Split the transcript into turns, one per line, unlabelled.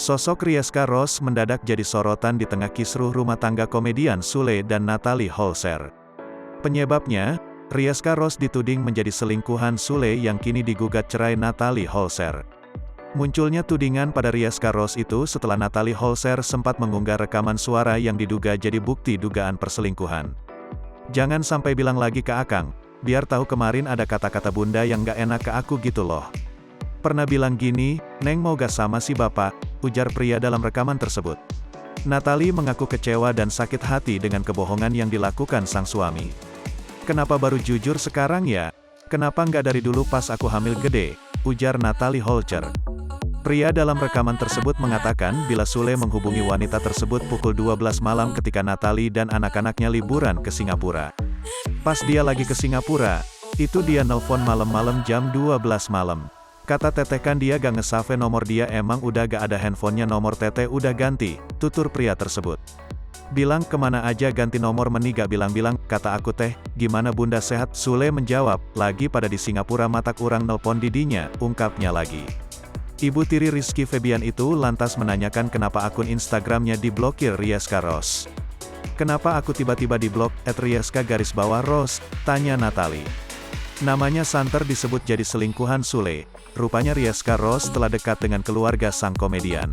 Sosok Rieska Rose mendadak jadi sorotan di tengah kisruh rumah tangga komedian Sule dan Natalie Holzer. Penyebabnya, Rieska Rose dituding menjadi selingkuhan Sule yang kini digugat cerai Natalie Holzer. Munculnya tudingan pada Rieska Rose itu setelah Natalie Holzer sempat mengunggah rekaman suara yang diduga jadi bukti dugaan perselingkuhan. "Jangan sampai bilang lagi ke Akang, biar tahu kemarin ada kata-kata bunda yang gak enak ke aku gitu loh. Pernah bilang gini, Neng mau gak sama si bapak," ujar pria dalam rekaman tersebut. Natalie mengaku kecewa dan sakit hati dengan kebohongan yang dilakukan sang suami. "Kenapa baru jujur sekarang ya? Kenapa nggak dari dulu pas aku hamil gede?" ujar Natalie Holzer. Pria dalam rekaman tersebut mengatakan bila Sule menghubungi wanita tersebut pukul 12 malam ketika Natalie dan anak-anaknya liburan ke Singapura. Pas dia lagi ke Singapura, itu dia nelpon malam-malam jam 12 malam. Kata Teteh kan dia gak nge-save nomor dia, emang udah gak ada handphonenya, nomor Teteh udah ganti, tutur pria tersebut. "Bilang kemana aja ganti nomor meni gak bilang-bilang," kata aku teh, "gimana bunda sehat?" Sule menjawab, "Lagi pada di Singapura matak urang nelpon didinya," ungkapnya lagi. Ibu tiri Rizky Febian itu lantas menanyakan kenapa akun Instagramnya diblokir Rieska Rose. "Kenapa aku tiba-tiba diblok, @Rieska_Rose, tanya Natalie. Namanya santer disebut jadi selingkuhan Sule. Rupanya Rieska Rose telah dekat dengan keluarga sang komedian.